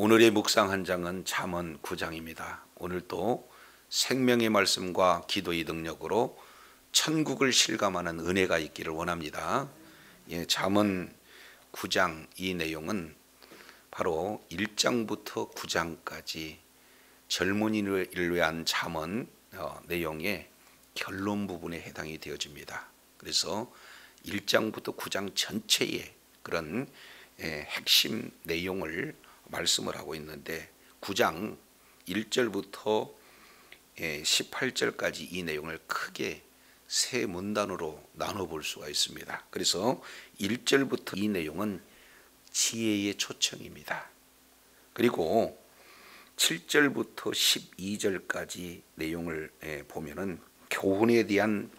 오늘의 묵상 한 장은 잠언 9장입니다. 오늘도 생명의 말씀과 기도의 능력으로 천국을 실감하는 은혜가 있기를 원합니다. 잠언 9장 이 내용은 바로 1장부터 9장까지 젊은이를 위한 잠언 내용의 결론 부분에 해당이 되어집니다. 그래서 1장부터 9장 전체의 그런 핵심 내용을 말씀을 하고 있는데 9장 1절부터 18절까지 이 내용을 크게 세 문단으로 나눠볼 수가 있습니다. 그래서 1절부터 이 내용은 지혜의 초청입니다. 그리고 7절부터 12절까지 내용을 보면은 교훈에 대한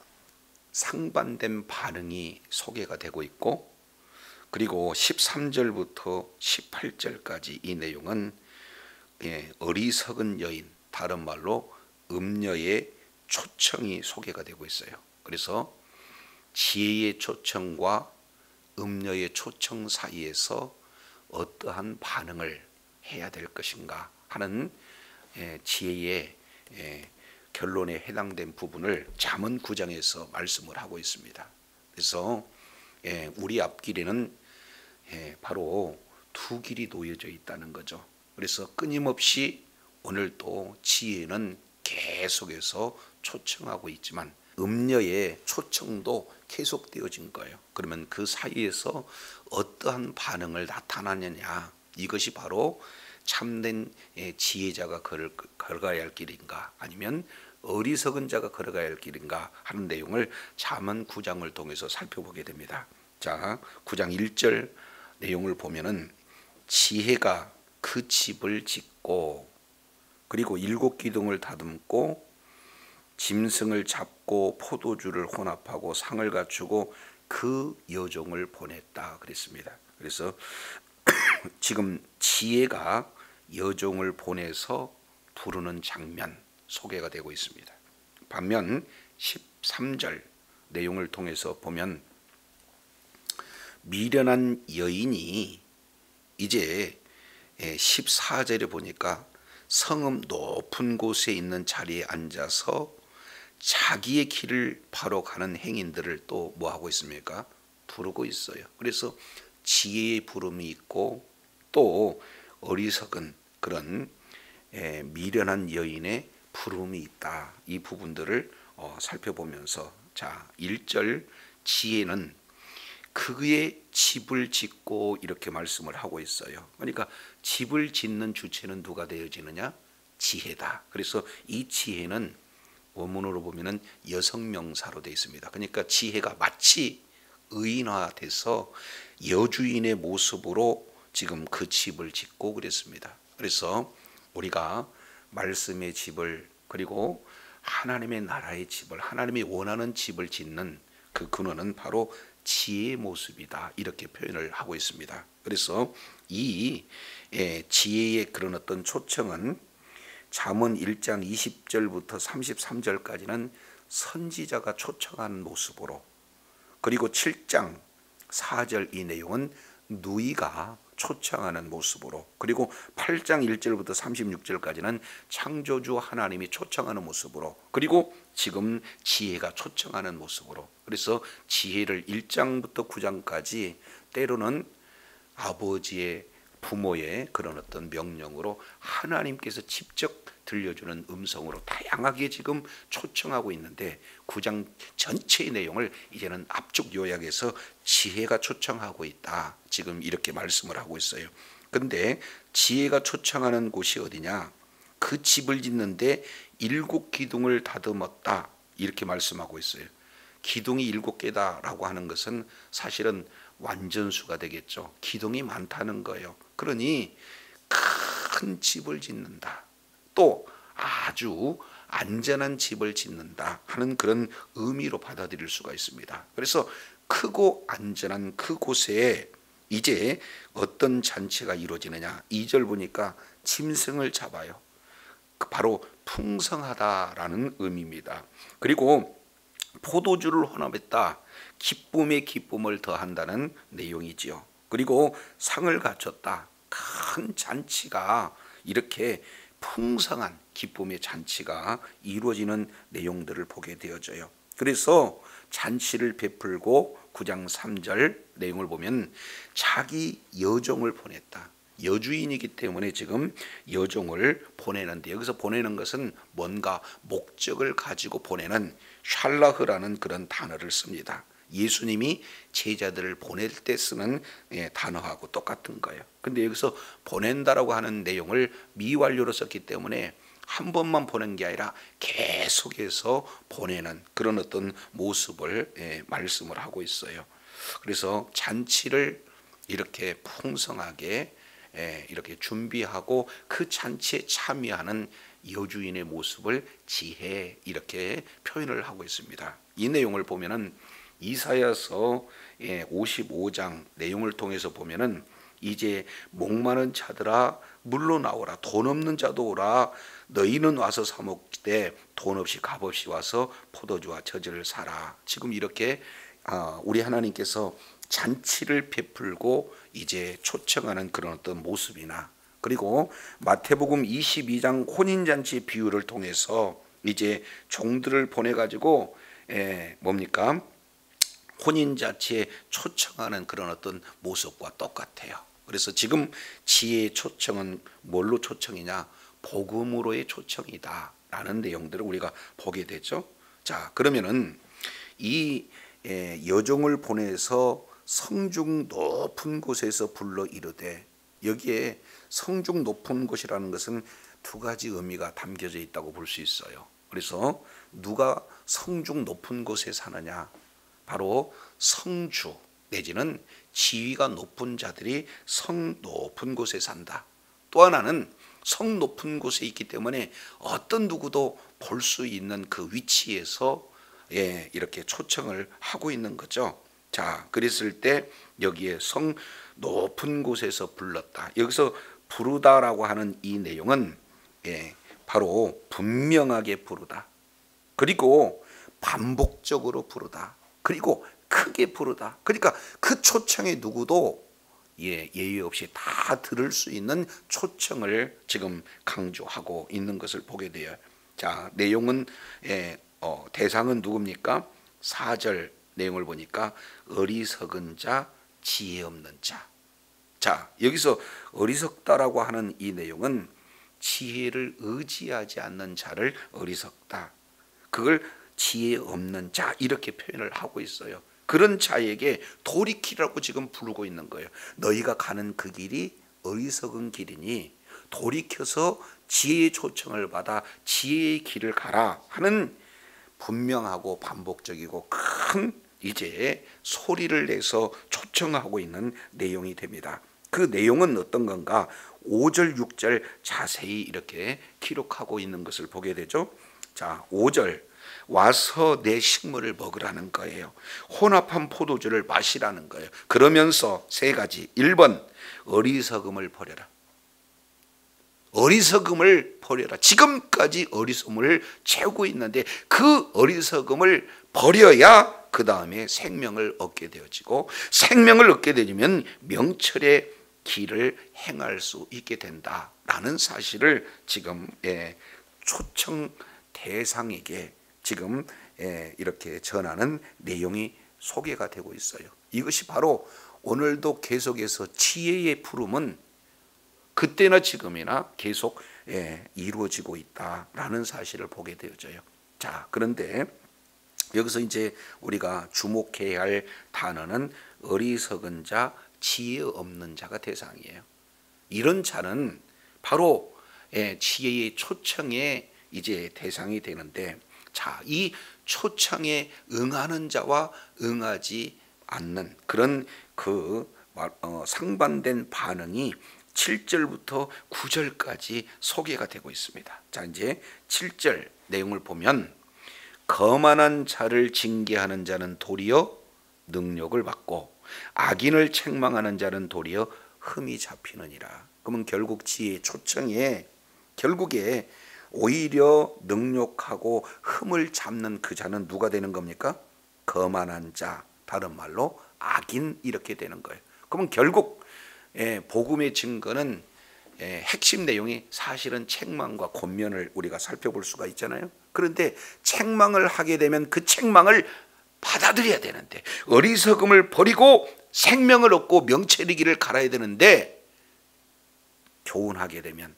상반된 반응이 소개가 되고 있고, 그리고 13절부터 18절까지 이 내용은 어리석은 여인, 다른 말로 음녀의 초청이 소개가 되고 있어요. 그래서 지혜의 초청과 음녀의 초청 사이에서 어떠한 반응을 해야 될 것인가 하는 지혜의 결론에 해당된 부분을 잠언 9장에서 말씀을 하고 있습니다. 그래서 우리 앞길에는 바로 두 길이 놓여져 있다는 거죠. 그래서 끊임없이 오늘도 지혜는 계속해서 초청하고 있지만 음녀의 초청도 계속되어진 거예요. 그러면 그 사이에서 어떠한 반응을 나타나느냐, 이것이 바로 참된 지혜자가 걸어가야 할 길인가, 아니면 어리석은 자가 걸어가야 할 길인가 하는 내용을 잠언 9장을 통해서 살펴보게 됩니다. 자, 9장 1절 내용을 보면은 지혜가 그 집을 짓고, 그리고 7기둥을 다듬고, 짐승을 잡고 포도주를 혼합하고 상을 갖추고 그 여종을 보냈다 그랬습니다. 그래서 지금 지혜가 여종을 보내서 부르는 장면 소개가 되고 있습니다. 반면 13절 내용을 통해서 보면 미련한 여인이 이제 14절에 보니까 성읍 높은 곳에 있는 자리에 앉아서 자기의 길을 바로 가는 행인들을 또 뭐 하고 있습니까? 부르고 있어요. 그래서 지혜의 부름이 있고 또 어리석은 그런 미련한 여인의 부름이 있다. 이 부분들을 살펴보면서, 자, 1절 지혜는 그의 집을 짓고 이렇게 말씀을 하고 있어요. 그러니까 집을 짓는 주체는 누가 되어지느냐? 지혜다. 그래서 이 지혜는 원문으로 보면은 여성 명사로 되어 있습니다. 그러니까 지혜가 마치 의인화돼서 여주인의 모습으로 지금 그 집을 짓고 그랬습니다. 그래서 우리가 말씀의 집을, 그리고 하나님의 나라의 집을, 하나님이 원하는 집을 짓는 그 근원은 바로 지혜의 모습이다, 이렇게 표현을 하고 있습니다. 그래서 이 지혜의 그런 어떤 초청은 잠언 1장 20절부터 33절까지는 선지자가 초청하는 모습으로, 그리고 7장 4절 이 내용은 누이가 초청하는 모습으로, 그리고 8장 1절부터 36절까지는 창조주 하나님이 초청하는 모습으로, 그리고 지금 지혜가 초청하는 모습으로, 그래서 지혜를 1장부터 9장까지 때로는 아버지의, 부모의 그런 어떤 명령으로 하나님께서 직접 들려주는 음성으로 다양하게 지금 초청하고 있는데, 9장 전체의 내용을 이제는 압축 요약해서 지혜가 초청하고 있다, 지금 이렇게 말씀을 하고 있어요. 근데 지혜가 초청하는 곳이 어디냐? 그 집을 짓는데 7기둥을 다듬었다, 이렇게 말씀하고 있어요. 기둥이 7개다라고 하는 것은 사실은 완전수가 되겠죠. 기둥이 많다는 거예요. 그러니 큰 집을 짓는다, 또 아주 안전한 집을 짓는다 하는 그런 의미로 받아들일 수가 있습니다. 그래서 크고 안전한 그곳에 이제 어떤 잔치가 이루어지느냐? 2절 보니까 짐승을 잡아요. 바로 풍성하다라는 의미입니다. 그리고 포도주를 혼합했다, 기쁨에 기쁨을 더한다는 내용이지요. 그리고 상을 갖췄다, 큰 잔치가 이렇게 풍성한 기쁨의 잔치가 이루어지는 내용들을 보게 되어져요. 그래서 잔치를 베풀고 9장 3절 내용을 보면 자기 여종을 보냈다. 여주인이기 때문에 지금 여종을 보내는데, 여기서 보내는 것은 뭔가 목적을 가지고 보내는 샬라흐라는 그런 단어를 씁니다. 예수님이 제자들을 보낼 때 쓰는 단어하고 똑같은 거예요. 근데 여기서 보낸다라고 하는 내용을 미완료로 썼기 때문에 한 번만 보낸 게 아니라 계속해서 보내는 그런 어떤 모습을 말씀을 하고 있어요. 그래서 잔치를 이렇게 풍성하게 이렇게 준비하고 그 잔치에 참여하는 여주인의 모습을 지혜 이렇게 표현을 하고 있습니다. 이 내용을 보면은 이사야서 55장 내용을 통해서 보면은 이제 목마른 자들아 물로 나오라, 돈 없는 자도 오라, 너희는 와서 사 먹되 돈 없이 값 없이 와서 포도주와 저주를 사라. 지금 이렇게 우리 하나님께서 잔치를 베풀고 이제 초청하는 그런 어떤 모습이나, 그리고 마태복음 22장 혼인잔치 비유를 통해서 이제 종들을 보내가지고 뭡니까? 혼인잔치에 초청하는 그런 어떤 모습과 똑같아요. 그래서 지금 지혜의 초청은 뭘로 초청이냐? 복음으로의 초청이다 라는 내용들을 우리가 보게 되죠. 자, 그러면은 이 여종을 보내서 성중 높은 곳에서 불러 이르되, 여기에 성중 높은 곳이라는 것은 두 가지 의미가 담겨져 있다고 볼 수 있어요. 그래서 누가 성중 높은 곳에 사느냐? 바로 성주 내지는 지위가 높은 자들이 성 높은 곳에 산다. 또 하나는 성 높은 곳에 있기 때문에 어떤 누구도 볼 수 있는 그 위치에서 이렇게 초청을 하고 있는 거죠. 자, 그랬을 때 여기에 성 높은 곳에서 불렀다. 여기서 부르다라고 하는 이 내용은 바로 분명하게 부르다, 그리고 반복적으로 부르다, 그리고 크게 부르다. 그러니까 그 초청에 누구도 예의 없이 다 들을 수 있는 초청을 지금 강조하고 있는 것을 보게 돼요. 자, 내용은 대상은 누굽니까? 4절 내용을 보니까 어리석은 자, 지혜 없는 자. 자, 여기서 어리석다라고 하는 이 내용은 지혜를 의지하지 않는 자를 어리석다, 그걸 지혜 없는 자 이렇게 표현을 하고 있어요. 그런 자에게 돌이키라고 지금 부르고 있는 거예요. 너희가 가는 그 길이 어리석은 길이니 돌이켜서 지혜의 초청을 받아 지혜의 길을 가라 하는 분명하고 반복적이고 큰 이제 소리를 내서 초청하고 있는 내용이 됩니다. 그 내용은 어떤 건가? 5절 6절 자세히 이렇게 기록하고 있는 것을 보게 되죠. 자, 5절 와서 내 식물을 먹으라는 거예요. 혼합한 포도주를 마시라는 거예요. 그러면서 세 가지. 1번 어리석음을 버려라. 어리석음을 버려라. 지금까지 어리석음을 채우고 있는데 그 어리석음을 버려야 그 다음에 생명을 얻게 되어지고, 생명을 얻게 되면 명철의 길을 행할 수 있게 된다라는 사실을 지금 초청 대상에게 지금 이렇게 전하는 내용이 소개가 되고 있어요. 이것이 바로 오늘도 계속해서 지혜의 부름은 그때나 지금이나 계속 이루어지고 있다라는 사실을 보게 되어져요. 자, 그런데 여기서 이제 우리가 주목해야 할 단어는 어리석은 자, 지혜 없는 자가 대상이에요. 이런 자는 바로 지혜의 초청에 이제 대상이 되는데, 자, 이 초청에 응하는 자와 응하지 않는 그런 그 상반된 반응이 7절부터 9절까지 소개가 되고 있습니다. 자, 이제 7절 내용을 보면 거만한 자를 징계하는 자는 도리어 능력을 받고 악인을 책망하는 자는 도리어 흠이 잡히느니라. 그러면 결국 지혜의 초청에 결국에 오히려 능욕하고 흠을 잡는 그 자는 누가 되는 겁니까? 거만한 자, 다른 말로 악인 이렇게 되는 거예요. 그러면 결국 복음의 증거는 핵심 내용이 사실은 책망과 권면을 우리가 살펴볼 수가 있잖아요. 그런데 책망을 하게 되면 그 책망을 받아들여야 되는데, 어리석음을 버리고 생명을 얻고 명철이기를 갈아야 되는데, 교훈하게 되면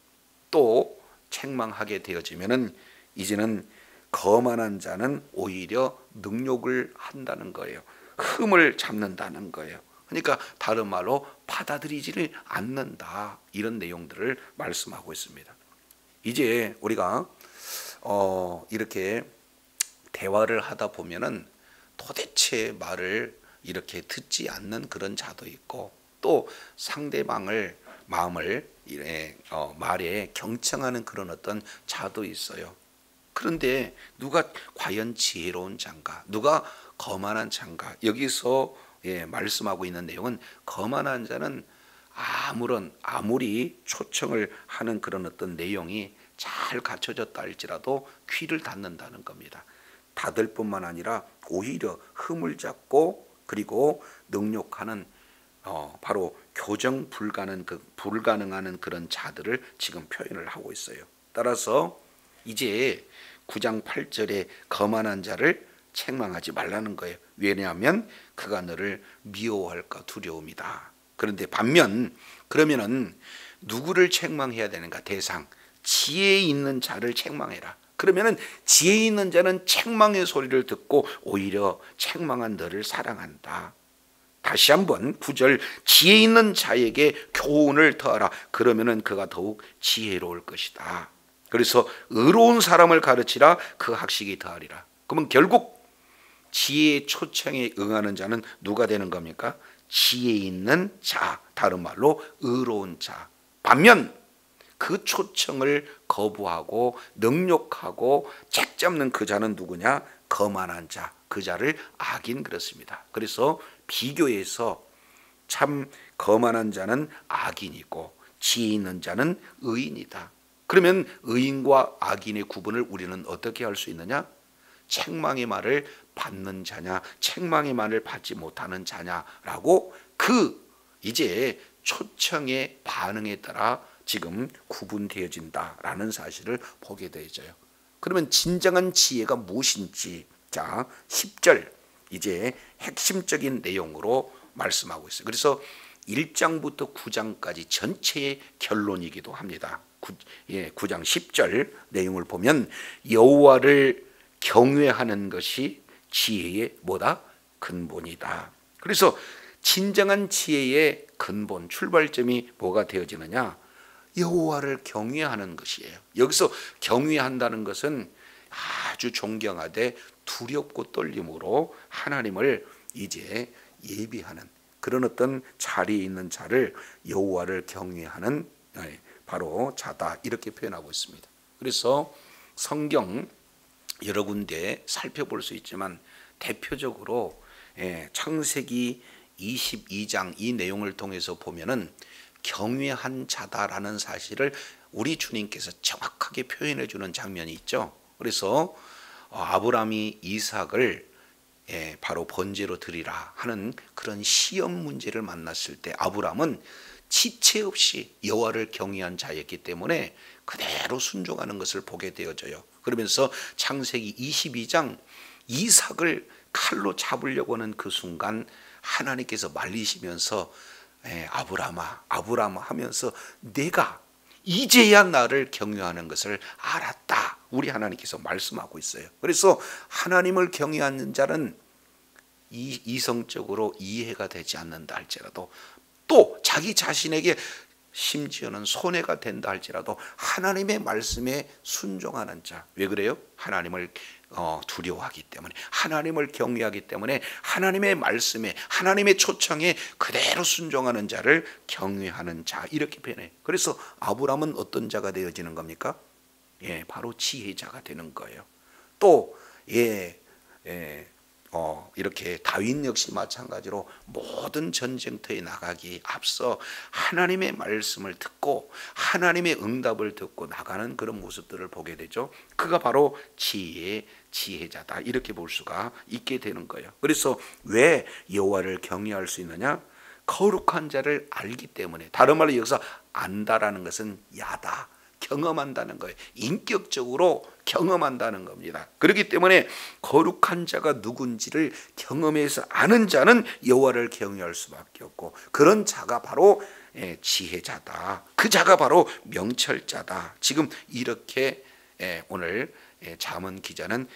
또 책망하게 되어지면은 이제는 거만한 자는 오히려 능욕을 한다는 거예요. 흠을 잡는다는 거예요. 그러니까 다른 말로 받아들이지를 않는다, 이런 내용들을 말씀하고 있습니다. 이제 우리가 이렇게 대화를 하다 보면은 도대체 말을 이렇게 듣지 않는 그런 자도 있고, 또 상대방을 마음을 말에 경청하는 그런 어떤 자도 있어요. 그런데 누가 과연 지혜로운 자인가, 누가 거만한 자인가? 여기서 말씀하고 있는 내용은, 거만한 자는 아무리 초청을 하는 그런 어떤 내용이 잘 갖춰졌다 할지라도 귀를 닫는다는 겁니다. 닫을 뿐만 아니라 오히려 흠을 잡고 그리고 능욕하는 바로 교정 불가능한 그런 자들을 지금 표현을 하고 있어요. 따라서 이제 9장 8절에 거만한 자를 책망하지 말라는 거예요. 왜냐하면 그가 너를 미워할까 두려움이다. 그런데 반면 그러면은 누구를 책망해야 되는가? 대상, 지혜 있는 자를 책망해라. 그러면은 지혜 있는 자는 책망의 소리를 듣고 오히려 책망한 너를 사랑한다. 다시 한번 9절, 지혜 있는 자에게 교훈을 더하라. 그러면은 그가 더욱 지혜로울 것이다. 그래서 의로운 사람을 가르치라. 그 학식이 더하리라. 그러면 결국 지혜의 초청에 응하는 자는 누가 되는 겁니까? 지혜 있는 자, 다른 말로 의로운 자. 반면 그 초청을 거부하고 능욕하고 책 잡는 그 자는 누구냐? 거만한 자, 그 자를 악인 그렇습니다. 그래서 비교해서 참 거만한 자는 악인이고 지혜 있는 자는 의인이다. 그러면 의인과 악인의 구분을 우리는 어떻게 할 수 있느냐? 책망의 말을 받는 자냐, 책망의 말을 받지 못하는 자냐라고 이제 초청의 반응에 따라 지금 구분되어진다라는 사실을 보게 되어져요. 그러면 진정한 지혜가 무엇인지, 자 10절 이제 핵심적인 내용으로 말씀하고 있어요. 그래서 1장부터 9장까지 전체의 결론이기도 합니다. 9장 10절 내용을 보면 여호와를 경외하는 것이 지혜의 뭐다? 근본이다. 그래서 진정한 지혜의 근본, 출발점이 뭐가 되어지느냐? 여호와를 경외하는 것이에요. 여기서 경외한다는 것은 아주 존경하되 두렵고 떨림으로 하나님을 이제 예비하는 그런 어떤 자리에 있는 자를 여호와를 경외하는 바로 자다, 이렇게 표현하고 있습니다. 그래서 성경 여러 군데 살펴볼 수 있지만 대표적으로 창세기 22장 이 내용을 통해서 보면은 경외한 자다라는 사실을 우리 주님께서 정확하게 표현해 주는 장면이 있죠. 그래서 아브라함이 이삭을 바로 번제로 드리라 하는 그런 시험 문제를 만났을 때 아브라함은 지체 없이 여호와를 경외한 자였기 때문에 그대로 순종하는 것을 보게 되어져요. 그러면서 창세기 22장 이삭을 칼로 잡으려고 하는 그 순간 하나님께서 말리시면서 아브라함아 아브라함아 하면서 내가 이제야 나를 경외하는 것을 알았다, 우리 하나님께서 말씀하고 있어요. 그래서 하나님을 경외하는 자는 이성적으로 이해가 되지 않는다 할지라도, 또 자기 자신에게 심지어는 손해가 된다 할지라도 하나님의 말씀에 순종하는 자. 왜 그래요? 하나님을 두려워하기 때문에, 하나님을 경외하기 때문에 하나님의 말씀에, 하나님의 초청에 그대로 순종하는 자를 경외하는 자, 이렇게 표현해요. 그래서 아브라함은 어떤 자가 되어지는 겁니까? 바로 지혜자가 되는 거예요. 또 이렇게 다윗 역시 마찬가지로 모든 전쟁터에 나가기 앞서 하나님의 말씀을 듣고 하나님의 응답을 듣고 나가는 그런 모습들을 보게 되죠. 그가 바로 지혜자다, 이렇게 볼 수가 있게 되는 거예요. 그래서 왜 여호와를 경외할 수 있느냐? 거룩한 자를 알기 때문에, 다른 말로 여기서 안다라는 것은 야다, 경험한다는 거예요. 인격적으로 경험한다는 겁니다. 그렇기 때문에 거룩한 자가 누군지를 경험해서 아는 자는 여호와를 경외할 수밖에 없고, 그런 자가 바로 지혜자다. 그 자가 바로 명철자다. 지금 이렇게 오늘 잠언 기자는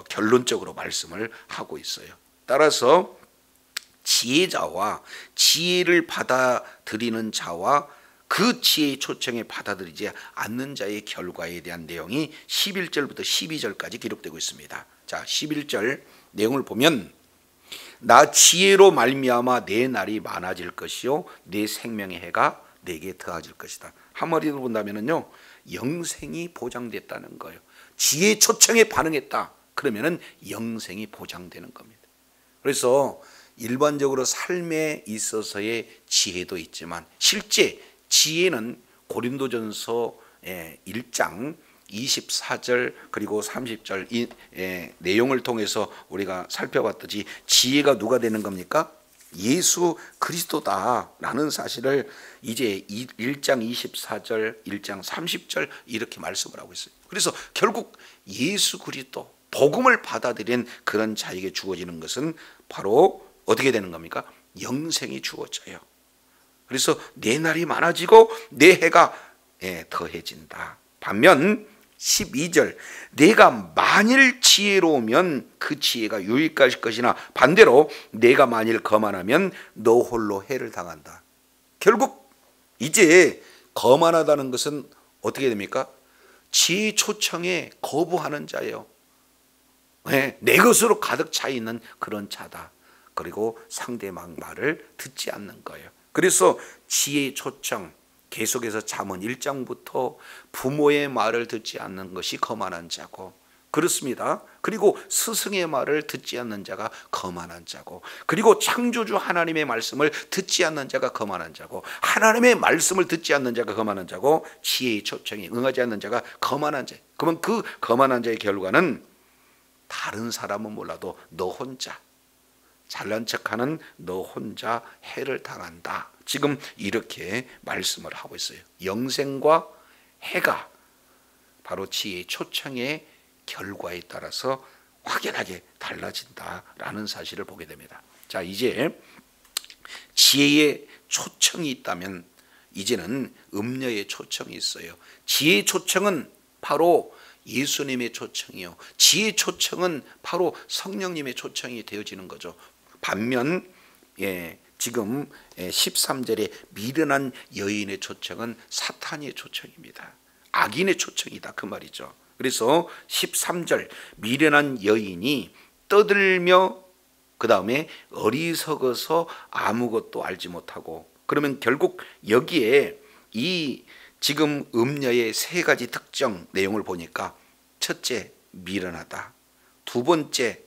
결론적으로 말씀을 하고 있어요. 따라서 지혜자와 지혜를 받아들이는 자와 그 지혜의 초청에 받아들이지 않는 자의 결과에 대한 내용이 11절부터 12절까지 기록되고 있습니다. 자, 11절 내용을 보면, 나 지혜로 말미암아 내 날이 많아질 것이요 내 생명의 해가 내게 더해질 것이다. 한마디로 본다면요, 영생이 보장됐다는 거예요. 지혜의 초청에 반응했다. 그러면은 영생이 보장되는 겁니다. 그래서 일반적으로 삶에 있어서의 지혜도 있지만, 실제 지혜는 고린도전서 1장 24절 그리고 30절 이 내용을 통해서 우리가 살펴봤듯이, 지혜가 누가 되는 겁니까? 예수 그리스도다라는 사실을 이제 1장 24절, 1장 30절 이렇게 말씀을 하고 있어요. 그래서 결국 예수 그리스도 복음을 받아들인 그런 자에게 주어지는 것은 바로 어떻게 되는 겁니까? 영생이 주어져요. 그래서 내 날이 많아지고 내 해가 더해진다. 반면 12절, 내가 만일 지혜로우면 그 지혜가 유익할 것이나 반대로 내가 만일 거만하면 너 홀로 해를 당한다. 결국 이제 거만하다는 것은 어떻게 됩니까? 지혜 초청에 거부하는 자예요. 내 것으로 가득 차 있는 그런 자다. 그리고 상대방 말을 듣지 않는 거예요. 그래서 지혜의 초청, 계속해서 잠언 1장부터 부모의 말을 듣지 않는 것이 거만한 자고, 그렇습니다. 그리고 스승의 말을 듣지 않는 자가 거만한 자고, 그리고 창조주 하나님의 말씀을 듣지 않는 자가 거만한 자고, 하나님의 말씀을 듣지 않는 자가 거만한 자고, 지혜의 초청에 응하지 않는 자가 거만한 자. 그러면 그 거만한 자의 결과는 다른 사람은 몰라도 너 혼자, 잘난 척하는 너 혼자 해를 당한다. 지금 이렇게 말씀을 하고 있어요. 영생과 해가 바로 지혜의 초청의 결과에 따라서 확연하게 달라진다라는 사실을 보게 됩니다. 자, 이제 지혜의 초청이 있다면 이제는 음녀의 초청이 있어요. 지혜의 초청은 바로 예수님의 초청이요, 지혜의 초청은 바로 성령님의 초청이 되어지는 거죠. 반면 지금 13절에 미련한 여인의 초청은 사탄의 초청입니다. 악인의 초청이다, 그 말이죠. 그래서 13절, 미련한 여인이 떠들며 그 다음에 어리석어서 아무것도 알지 못하고, 그러면 결국 여기에 이 지금 음녀의 세 가지 특정 내용을 보니까, 첫째 미련하다, 두 번째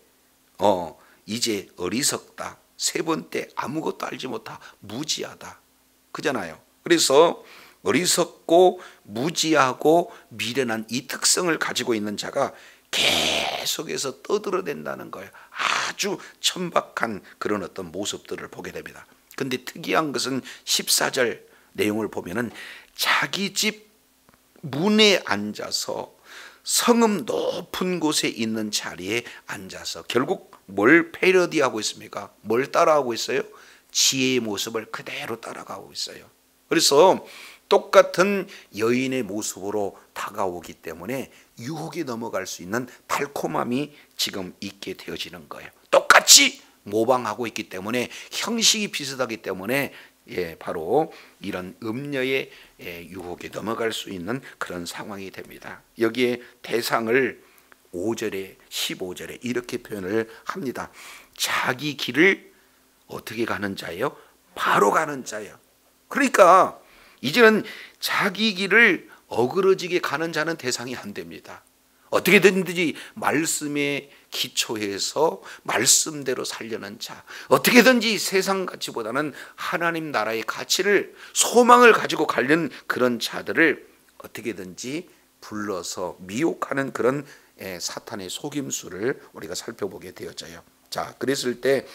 이제 어리석다, 세 번째 아무것도 알지 못하 무지하다, 그잖아요. 그래서 어리석고 무지하고 미련한 이 특성을 가지고 있는 자가 계속해서 떠들어댄다는 거예요. 아주 천박한 그런 어떤 모습들을 보게 됩니다. 근데 특이한 것은 14절 내용을 보면은 자기 집 문에 앉아서 성읍 높은 곳에 있는 자리에 앉아서 결국 뭘 패러디하고 있습니까? 뭘 따라하고 있어요? 지혜의 모습을 그대로 따라가고 있어요. 그래서 똑같은 여인의 모습으로 다가오기 때문에 유혹에 넘어갈 수 있는 달콤함이 지금 있게 되어지는 거예요. 똑같이 모방하고 있기 때문에, 형식이 비슷하기 때문에 바로 이런 음녀의 유혹에 넘어갈 수 있는 그런 상황이 됩니다. 여기에 대상을 5절에 15절에 이렇게 표현을 합니다. 자기 길을 어떻게 가는 자예요? 바로 가는 자예요. 그러니까 이제는 자기 길을 어그러지게 가는 자는 대상이 안 됩니다. 어떻게든지 말씀에 기초해서 말씀대로 살려는 자, 어떻게든지 세상 가치보다는 하나님 나라의 가치를, 소망을 가지고 가려는 그런 자들을 어떻게든지 불러서 미혹하는 그런 사탄의 속임수를 우리가 살펴보게 되어져요. 자, 그랬을 때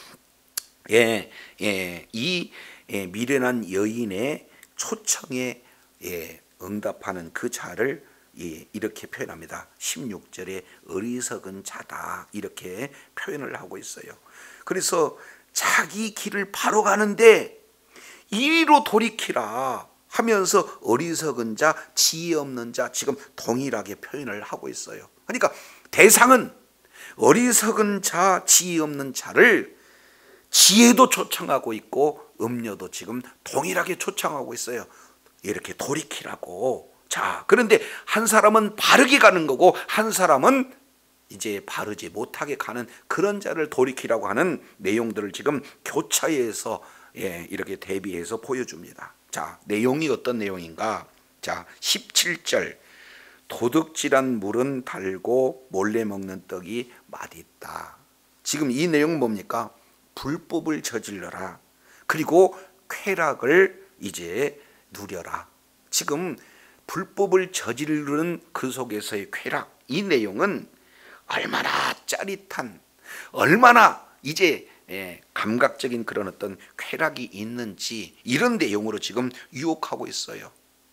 이 미련한 여인의 초청에 응답하는 그 자를 이렇게 표현합니다. 16절에 어리석은 자다 이렇게 표현을 하고 있어요. 그래서 자기 길을 바로 가는데 이리로 돌이키라 하면서 어리석은 자, 지혜 없는 자 지금 동일하게 표현을 하고 있어요. 그러니까 대상은 어리석은 자, 지혜 없는 자를 지혜도 초청하고 있고 음녀도 지금 동일하게 초청하고 있어요. 이렇게 돌이키라고. 자, 그런데 한 사람은 바르게 가는 거고 한 사람은 이제 바르지 못하게 가는 그런 자를 돌이키라고 하는 내용들을 지금 교차해서 이렇게 대비해서 보여줍니다. 자, 내용이 어떤 내용인가? 자, 17절. 도둑질한 물은 달고 몰래 먹는 떡이 맛있다. 지금 이 내용은 뭡니까? 불법을 저질러라. 그리고 쾌락을 이제 누려라. 지금 불법을 저지르는 그 속에서의 쾌락, 이 내용은 얼마나 짜릿한, 얼마나 이제 감각적인 그런 어떤 쾌락이 있는지 이런 내용으로 지금 유혹하고 있어요.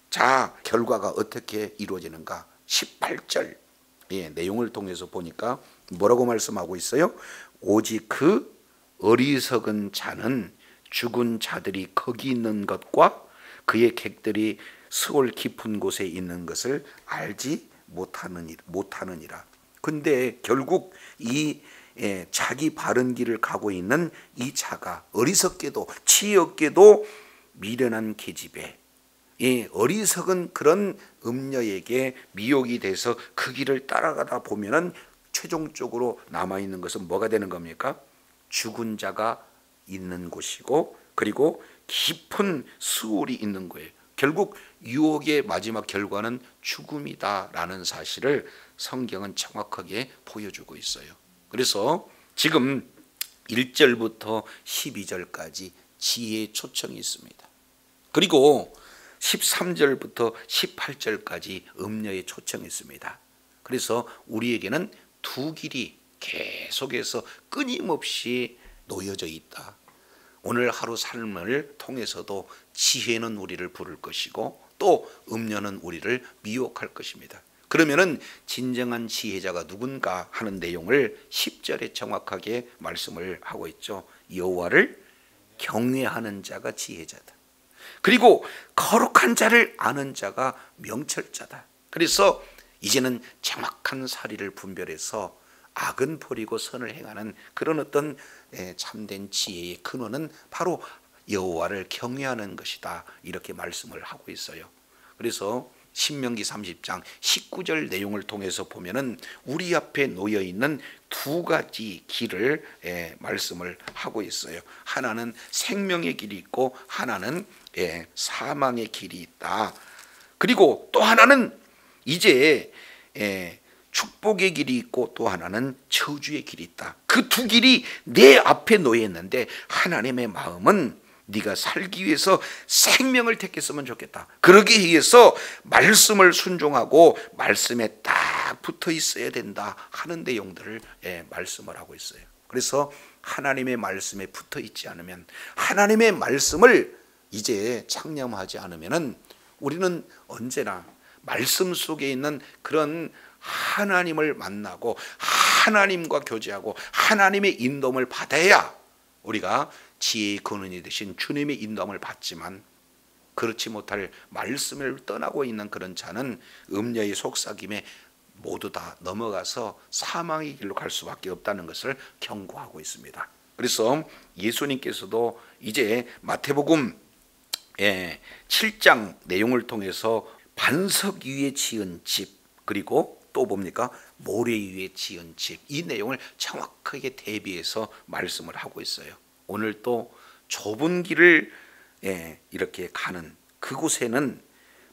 자, 결과가 어떻게 이루어지는가? 18절 내용을 통해서 보니까 뭐라고 말씀하고 있어요? 오직 그 어리석은 자는 죽은 자들이 거기 있는 것과 그의 객들이 스올 깊은 곳에 있는 것을 알지 못하느니라. 근데 결국 이 자기 바른 길을 가고 있는 이 자가 어리석게도 지혜 없게도 미련한 계집에 어리석은 그런 음녀에게 미혹이 돼서 그 길을 따라가다 보면은 최종적으로 남아있는 것은 뭐가 되는 겁니까? 죽은 자가 있는 곳이고 그리고 깊은 수월이 있는 거예요. 결국 유혹의 마지막 결과는 죽음이다라는 사실을 성경은 정확하게 보여주고 있어요. 그래서 지금 1절부터 12절까지 지혜의 초청이 있습니다. 그리고 13절부터 18절까지 음녀의 초청이 있습니다. 그래서 우리에게는 두 길이 계속해서 끊임없이 놓여져 있다. 오늘 하루 삶을 통해서도 지혜는 우리를 부를 것이고 또 음녀는 우리를 미혹할 것입니다. 그러면은 진정한 지혜자가 누군가 하는 내용을 10절에 정확하게 말씀을 하고 있죠. 여호와를 경외하는 자가 지혜자다. 그리고 거룩한 자를 아는 자가 명철자다. 그래서 이제는 정확한 사리를 분별해서 악은 버리고 선을 행하는 그런 어떤 참된 지혜의 근원은 바로 여호와를 경외하는 것이다. 이렇게 말씀을 하고 있어요. 그래서 신명기 30장 19절 내용을 통해서 보면은 우리 앞에 놓여 있는 두 가지 길을 말씀을 하고 있어요. 하나는 생명의 길이 있고 하나는 사망의 길이 있다. 그리고 또 하나는 이제 축복의 길이 있고 또 하나는 저주의 길이 있다. 그 두 길이 내 앞에 놓여 있는데 하나님의 마음은 네가 살기 위해서 생명을 택했으면 좋겠다. 그러기 위해서 말씀을 순종하고 말씀에 딱 붙어 있어야 된다 하는 내용들을 말씀을 하고 있어요. 그래서 하나님의 말씀에 붙어 있지 않으면, 하나님의 말씀을 이제 창념하지 않으면은 우리는 언제나 말씀 속에 있는 그런 하나님을 만나고 하나님과 교제하고 하나님의 인도를 받아야 우리가 지혜의 근원이 되신 주님의 인도함을 받지만, 그렇지 못할 말씀을 떠나고 있는 그런 자는 음녀의 속삭임에 모두 다 넘어가서 사망의 길로 갈 수밖에 없다는 것을 경고하고 있습니다. 그래서 예수님께서도 이제 마태복음 7장 내용을 통해서 반석 위에 지은 집, 그리고 또 뭡니까? 모래 위에 지은 집, 이 내용을 정확하게 대비해서 말씀을 하고 있어요. 오늘 또 좁은 길을 이렇게 가는 그곳에는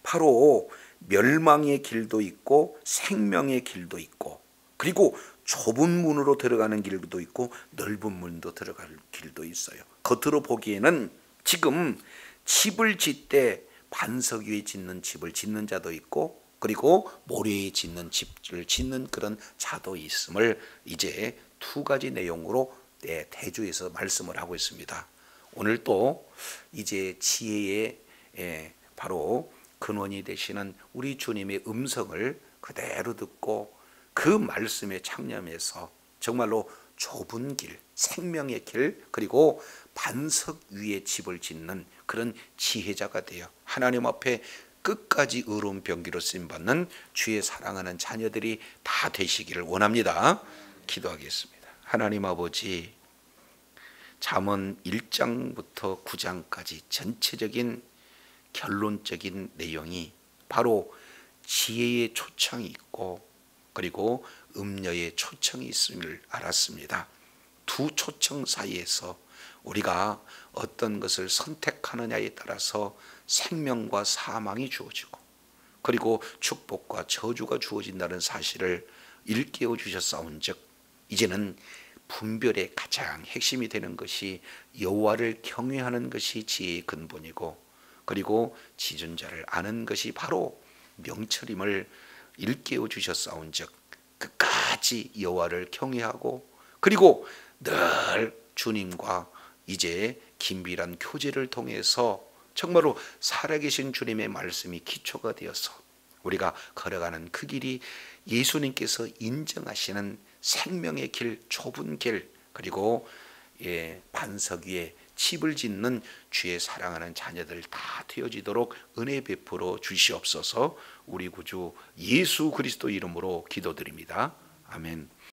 바로 멸망의 길도 있고 생명의 길도 있고, 그리고 좁은 문으로 들어가는 길도 있고 넓은 문도 들어갈 길도 있어요. 겉으로 보기에는 지금 집을 짓되 반석 위에 짓는 집을 짓는 자도 있고 그리고 모래 위에 짓는 집을 짓는 그런 자도 있음을 이제 두 가지 내용으로 대조해서 말씀을 하고 있습니다. 오늘 또 이제 지혜의 바로 근원이 되시는 우리 주님의 음성을 그대로 듣고 그 말씀에 창념해서 정말로 좁은 길, 생명의 길, 그리고 반석 위에 집을 짓는 그런 지혜자가 되어 하나님 앞에 끝까지 의로운 병기로 쓰임받는 주의 사랑하는 자녀들이 다 되시기를 원합니다. 기도하겠습니다. 하나님 아버지, 잠언 1장부터 9장까지 전체적인 결론적인 내용이 바로 지혜의 초청이 있고 그리고 음녀의 초청이 있음을 알았습니다. 두 초청 사이에서 우리가 어떤 것을 선택하느냐에 따라서 생명과 사망이 주어지고 그리고 축복과 저주가 주어진다는 사실을 일깨워 주셨사온즉 이제는 분별의 가장 핵심이 되는 것이 여호와를 경외하는 것이 지혜의 근본이고 그리고 지존자를 아는 것이 바로 명철임을 일깨워 주셨사온즉 끝까지 여호와를 경외하고 그리고 늘 주님과 이제 긴밀한 교제를 통해서 정말로 살아계신 주님의 말씀이 기초가 되어서 우리가 걸어가는 그 길이 예수님께서 인정하시는 생명의 길, 좁은 길, 그리고 반석 위에 집을 짓는 주의 사랑하는 자녀들 다 되어지도록 은혜 베풀어 주시옵소서. 우리 구주 예수 그리스도 이름으로 기도드립니다. 아멘.